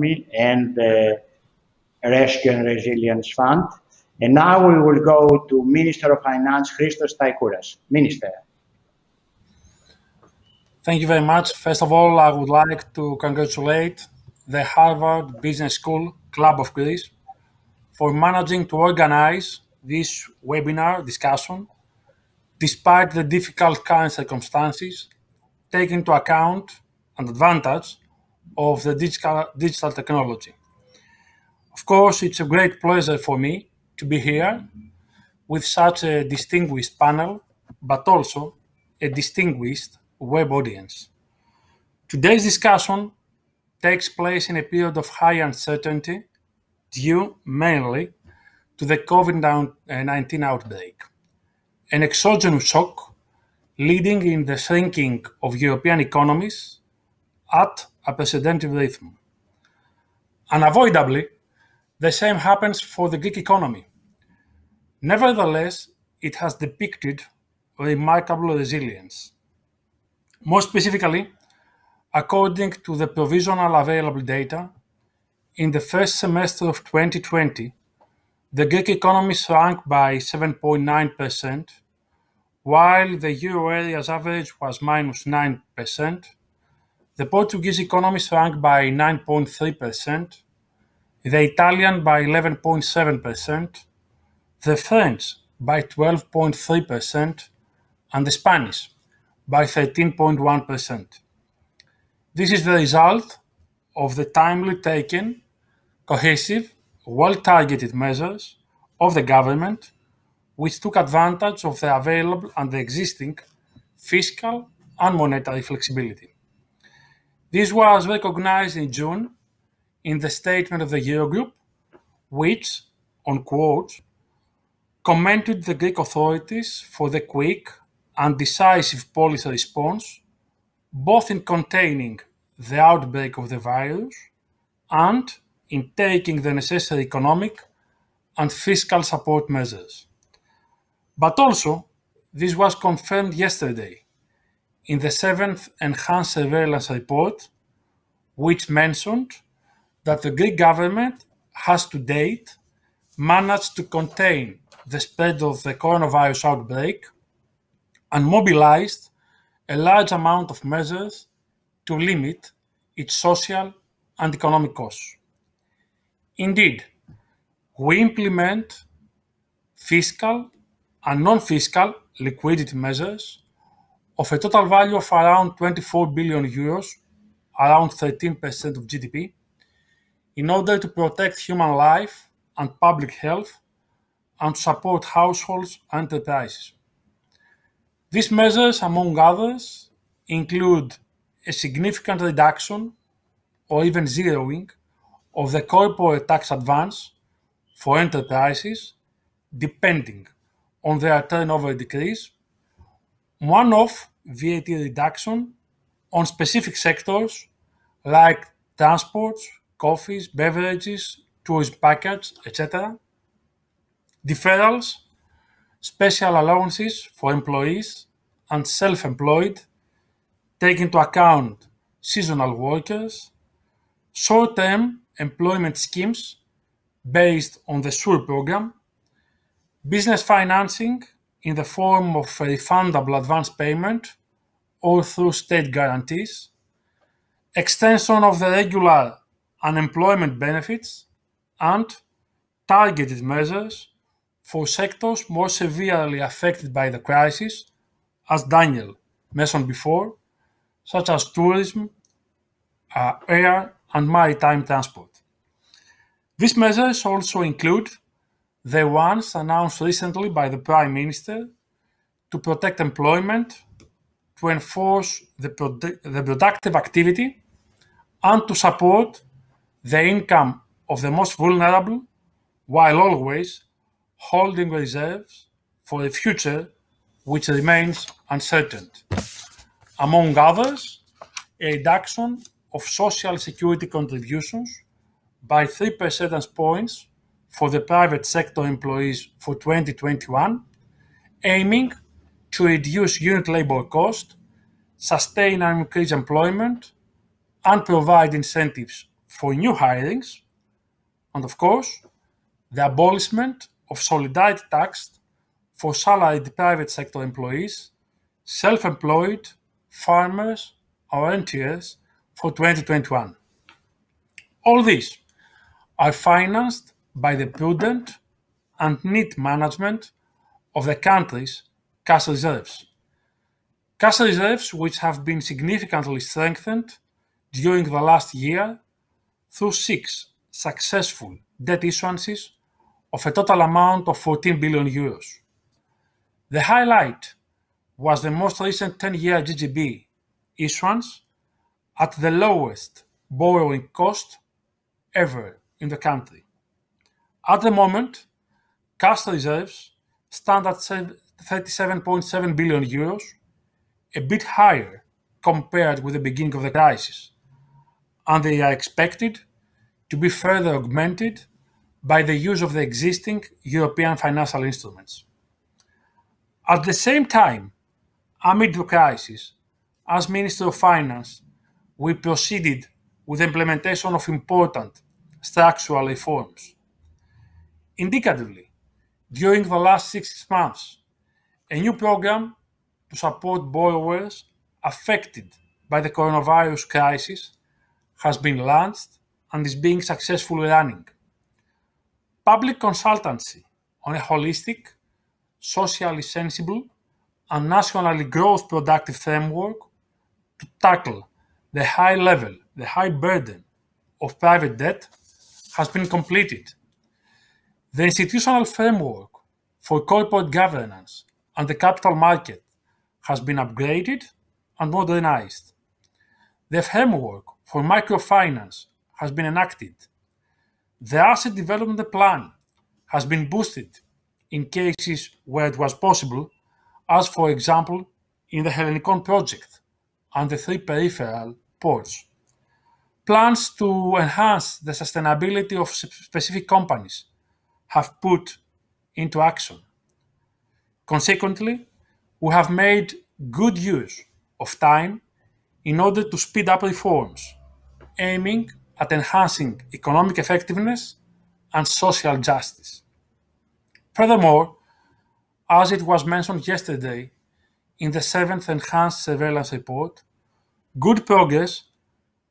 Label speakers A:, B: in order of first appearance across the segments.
A: and the Rescue and Resilience Fund. And now we will go to Minister of Finance, Stαϊκouras. Minister.
B: Thank you very much. First of all, I would like to congratulate the Harvard Business School Club of Greece for managing to organize this webinar discussion despite the difficult current circumstances, taking into account and advantage of the digital technology. Of course, it's a great pleasure for me to be here with such a distinguished panel, but also a distinguished web audience. Today's discussion takes place in a period of high uncertainty due mainly to the COVID-19 outbreak, an exogenous shock leading in the shrinking of European economies at a precedented rhythm. Unavoidably, the same happens for the Greek economy. Nevertheless, it has depicted remarkable resilience. More specifically, according to the provisional available data, in the first semester of 2020, the Greek economy shrank by 7.9%, while the euro area's average was minus 9%. The Portuguese economy shrank by 9.3%, the Italian by 11.7%, the French by 12.3%, and the Spanish by 13.1%. This is the result of the timely taken, cohesive, well-targeted measures of the government, which took advantage of the available and the existing fiscal and monetary flexibility. This was recognized in June in the statement of the Eurogroup, which, on quote, commended the Greek authorities for the quick and decisive policy response, both in containing the outbreak of the virus and in taking the necessary economic and fiscal support measures. But also, this was confirmed yesterday in the 7th Enhanced Surveillance Report, which mentioned that the Greek government has to date managed to contain the spread of the coronavirus outbreak and mobilized a large amount of measures to limit its social and economic costs. Indeed, we implement fiscal and non-fiscal liquidity measures of a total value of around 24 billion euros, around 13% of GDP, in order to protect human life and public health and to support households and enterprises. These measures, among others, include a significant reduction or even zeroing of the corporate tax advance for enterprises, depending on their turnover decrease, one-off VAT reduction on specific sectors like transports, coffees, beverages, tourism package, etc., deferrals, special allowances for employees and self-employed, take into account seasonal workers, short-term employment schemes based on the SURE program, business financing in the form of a refundable advance payment or through state guarantees, extension of the regular unemployment benefits, and targeted measures for sectors more severely affected by the crisis, as Daniel mentioned before, such as tourism, air and maritime transport. These measures also include the ones announced recently by the Prime Minister to protect employment, to enforce the productive activity, and to support the income of the most vulnerable, while always holding reserves for a future which remains uncertain. Among others, a reduction of social security contributions by 3 percentage points for the private sector employees for 2021, aiming to reduce unit labor cost, sustain and increase employment, and provide incentives for new hirings, and of course, the abolishment of solidarity tax for salaried private sector employees, self-employed, farmers, or rentiers for 2021. All these are financed by the prudent and neat management of the country's cash reserves. Cash reserves which have been significantly strengthened during the last year through 6 successful debt issuances of a total amount of 14 billion euros. The highlight was the most recent 10-year GGB issuance at the lowest borrowing cost ever in the country. At the moment, cash reserves stand at 37.7 billion euros, a bit higher compared with the beginning of the crisis, and they are expected to be further augmented by the use of the existing European financial instruments. At the same time, amid the crisis, as Minister of Finance, we proceeded with the implementation of important structural reforms. Indicatively, during the last 6 months, a new program to support borrowers affected by the coronavirus crisis has been launched and is being successfully running. Public consultancy on a holistic, socially sensible, and nationally growth productive framework to tackle the high burden of private debt has been completed. The institutional framework for corporate governance and the capital market has been upgraded and modernized. The framework for microfinance has been enacted. The asset development plan has been boosted in cases where it was possible, as for example in the Hellenikon project and the 3 peripheral ports. Plans to enhance the sustainability of specific companies have put into action. Consequently, we have made good use of time in order to speed up reforms, aiming at enhancing economic effectiveness and social justice. Furthermore, as it was mentioned yesterday in the 7th Enhanced Surveillance Report, good progress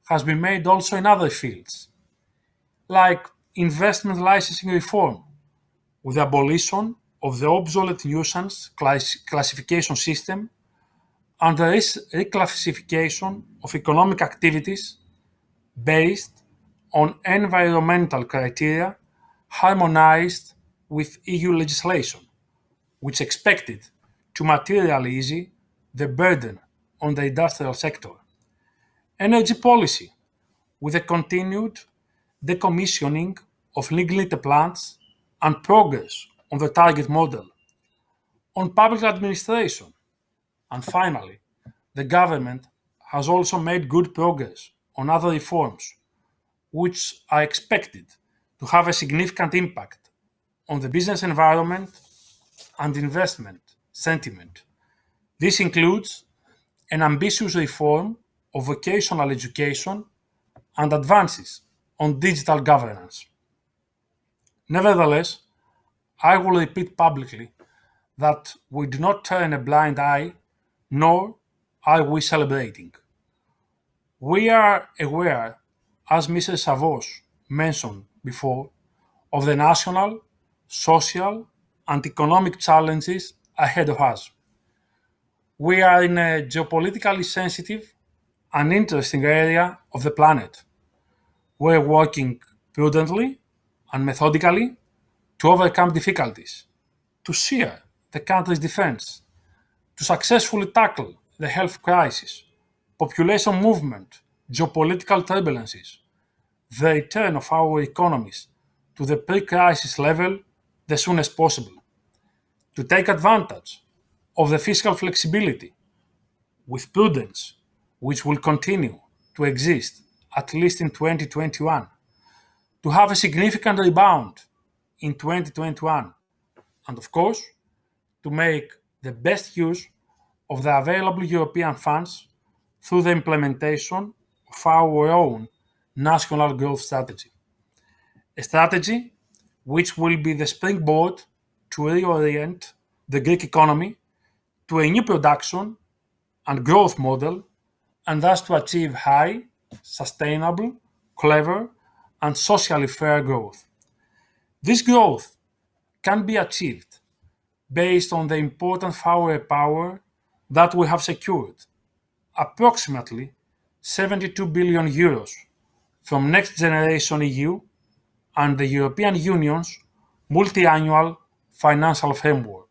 B: has been made also in other fields, like investment licensing reform, with the abolition of the obsolete nuisance classification system and the reclassification of economic activities based on environmental criteria harmonized with EU legislation, which is expected to materially ease the burden on the industrial sector. Energy policy, with the continued decommissioning of lignite plants and progress on the target model. On public administration, and finally, the government has also made good progress on other reforms, which are expected to have a significant impact on the business environment and investment sentiment. This includes an ambitious reform of vocational education and advances on digital governance. Nevertheless, I will repeat publicly that we do not turn a blind eye, nor are we celebrating. We are aware, as Mr. Savos mentioned before, of the national, social, and economic challenges ahead of us. We are in a geopolitically sensitive and interesting area of the planet. We're working prudently and methodically to overcome difficulties, to share the country's defense, to successfully tackle the health crisis, population movement, geopolitical turbulences, the return of our economies to the pre-crisis level the soonest possible, to take advantage of the fiscal flexibility with prudence, which will continue to exist at least in 2021, to have a significant rebound in 2021, and of course, to make the best use of the available European funds through the implementation of our own national growth strategy. A strategy which will be the springboard to reorient the Greek economy to a new production and growth model, and thus to achieve high, sustainable, clever, and socially fair growth. This growth can be achieved based on the important firepower that we have secured, approximately 72 billion euros from Next Generation EU and the European Union's multi-annual financial framework.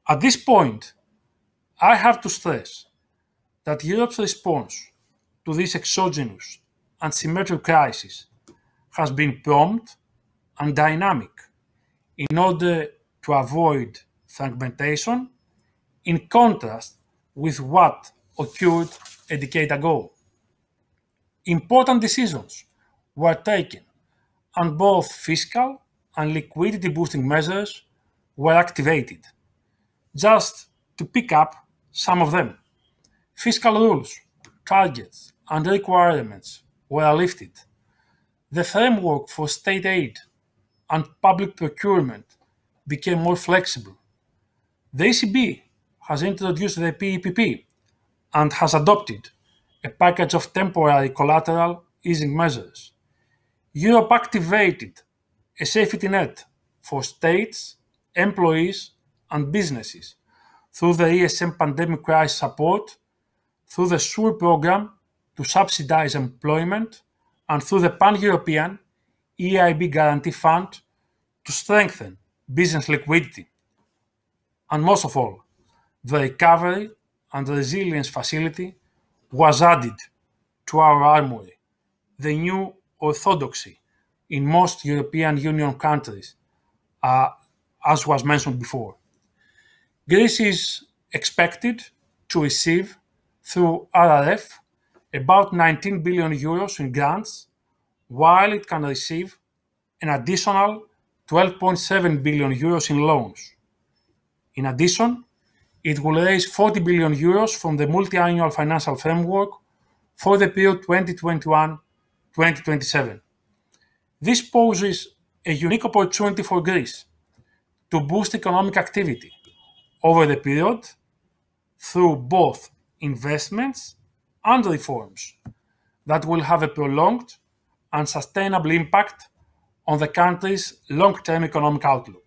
B: At this point, I have to stress that Europe's response to this exogenous and symmetric crisis has been prompt and dynamic in order to avoid fragmentation, in contrast with what occurred a decade ago. Important decisions were taken, and both fiscal and liquidity boosting measures were activated. Just to pick up some of them, fiscal rules, targets, and requirements were lifted. The framework for state aid and public procurement became more flexible. The ECB has introduced the PEPP and has adopted a package of temporary collateral easing measures. Europe activated a safety net for states, employees, and businesses through the ESM pandemic crisis support, through the SURE program to subsidize employment, and through the pan-European EIB Guarantee Fund to strengthen business liquidity. And most of all, the Recovery and Resilience Facility was added to our armory, the new orthodoxy in most European Union countries, as was mentioned before. Greece is expected to receive through RRF about 19 billion euros in grants, while it can receive an additional 12.7 billion euros in loans. In addition, it will raise 40 billion euros from the multi-annual financial framework for the period 2021-2027. This poses a unique opportunity for Greece to boost economic activity over the period through both investments and reforms that will have a prolonged and sustainable impact on the country's long-term economic outlook.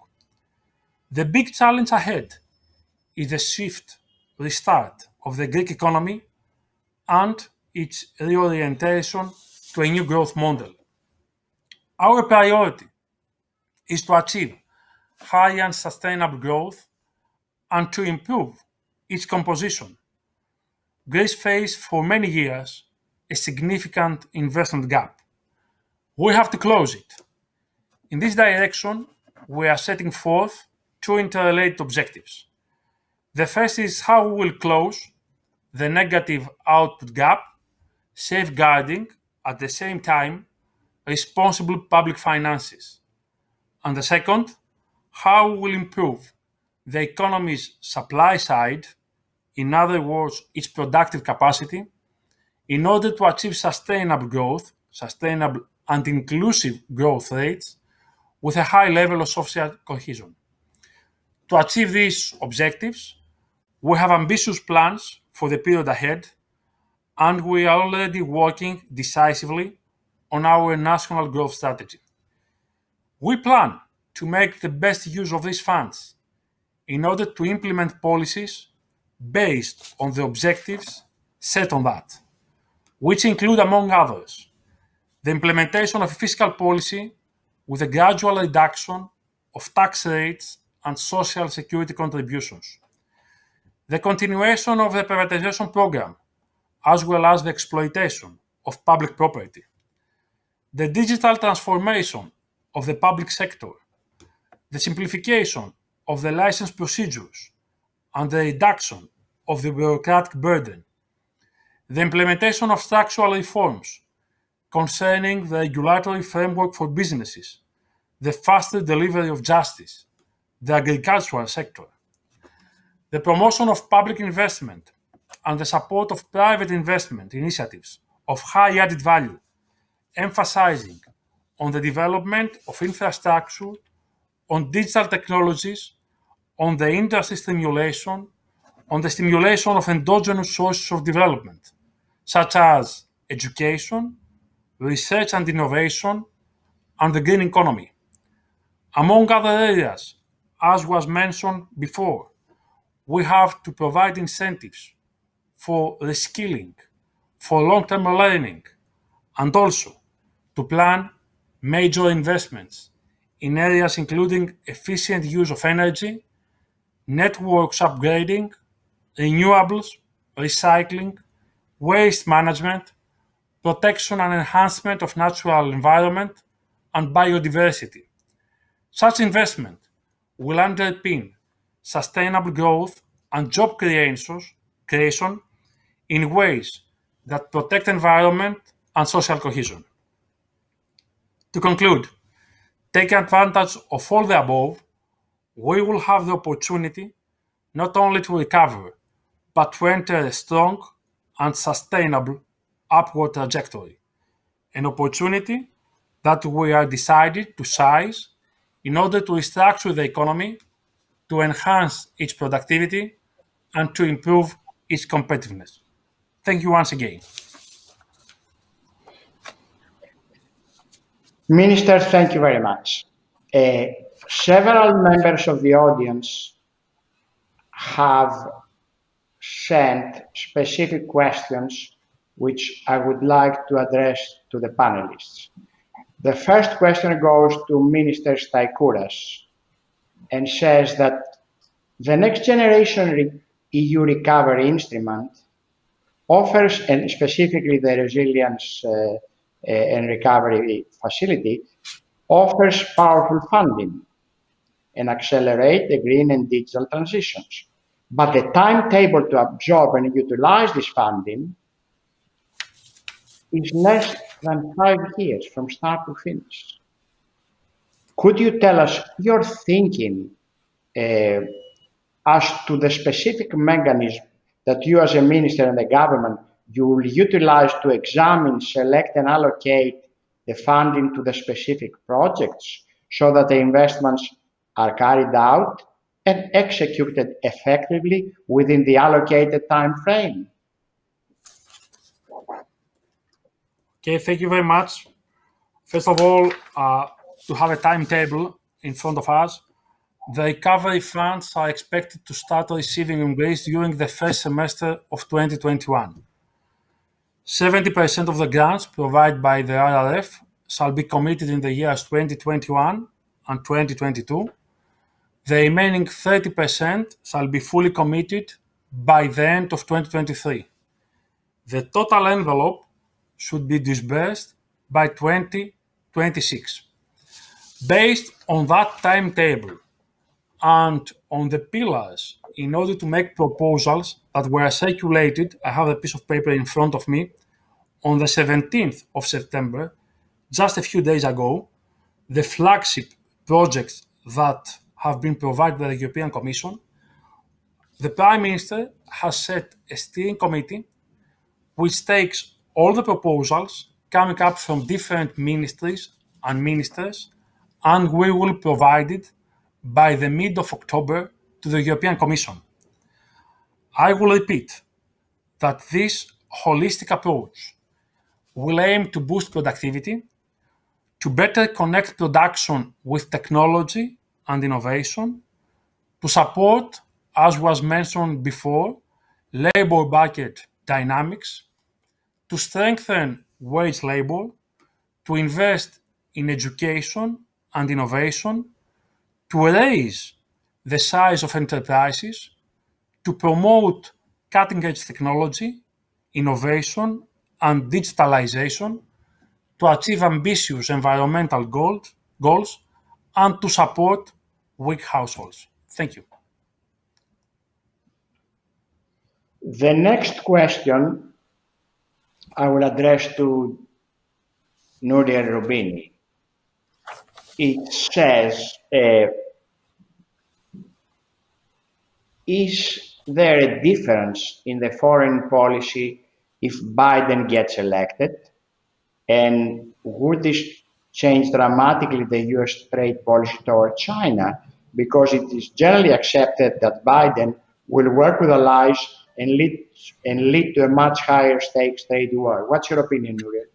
B: The big challenge ahead is the swift restart of the Greek economy and its reorientation to a new growth model. Our priority is to achieve high and sustainable growth and to improve its composition. Greece faced for many years a significant investment gap. We have to close it. In this direction, we are setting forth two interrelated objectives. The first is how we will close the negative output gap, safeguarding at the same time responsible public finances. And the second, how we will improve the economy's supply side, in other words, its productive capacity, in order to achieve sustainable growth, sustainable and inclusive growth rates with a high level of social cohesion. To achieve these objectives, we have ambitious plans for the period ahead, and we are already working decisively on our national growth strategy. We plan to make the best use of these funds in order to implement policies based on the objectives set on that, which include, among others, the implementation of a fiscal policy with a gradual reduction of tax rates and social security contributions, the continuation of the privatization program, as well as the exploitation of public property, the digital transformation of the public sector, the simplification of the license procedures, and the reduction of the bureaucratic burden, the implementation of structural reforms concerning the regulatory framework for businesses, the faster delivery of justice, the agricultural sector, the promotion of public investment, and the support of private investment initiatives of high added value, emphasizing on the development of infrastructure, on digital technologies, on the industry stimulation, on the stimulation of endogenous sources of development, such as education, research and innovation, and the green economy. Among other areas, as was mentioned before, we have to provide incentives for reskilling, for long-term learning, and also to plan major investments in areas including efficient use of energy, networks upgrading, renewables, recycling, waste management, protection and enhancement of natural environment, and biodiversity. Such investment will underpin sustainable growth and job creation in ways that protect environment and social cohesion. To conclude, taking advantage of all the above, we will have the opportunity not only to recover, but to enter a strong and sustainable upward trajectory, an opportunity that we are decided to seize in order to restructure the economy, to enhance its productivity, and to improve its competitiveness. Thank you once again.
A: Minister, thank you very much. Several members of the audience have sent specific questions which I would like to address to the panelists. The first question goes to Minister Stαϊκouras and says that the Next Generation EU Recovery Instrument offers, and specifically the Resilience and Recovery Facility, offers powerful funding and accelerate the green and digital transitions. But the timetable to absorb and utilize this funding is less than 5 years from start to finish. Could you tell us your thinking as to the specific mechanism that you as a minister and the government you will utilize to examine, select and allocate the funding to the specific projects so that the investments are carried out and executed effectively within the allocated time frame?
B: Okay, thank you very much. First of all, to have a timetable in front of us, the recovery funds are expected to start receiving in Greece during the first semester of 2021. 70% of the grants provided by the RRF shall be committed in the years 2021 and 2022. The remaining 30% shall be fully committed by the end of 2023. The total envelope should be disbursed by 2026. Based on that timetable and on the pillars, in order to make proposals that were circulated, I have a piece of paper in front of me, on the 17th of September, just a few days ago, the flagship projects that have been provided by the European Commission, the Prime Minister has set a steering committee which takes all the proposals coming up from different ministries and ministers, and we will provide it by the mid of October to the European Commission. I will repeat that this holistic approach will aim to boost productivity, to better connect production with technology and innovation, to support, as was mentioned before, labor market dynamics, to strengthen wage labor, to invest in education and innovation, to raise the size of enterprises, to promote cutting-edge technology, innovation, and digitalization, to achieve ambitious environmental goals, and to support weak households. Thank you.
A: The next question I will address to Nuria Rubini. It says, is there a difference in the foreign policy if Biden gets elected? And would this change dramatically the US trade policy toward China? Because it is generally accepted that Biden will work with allies and lead to a much higher stakes trade war. What's your opinion, Nuria?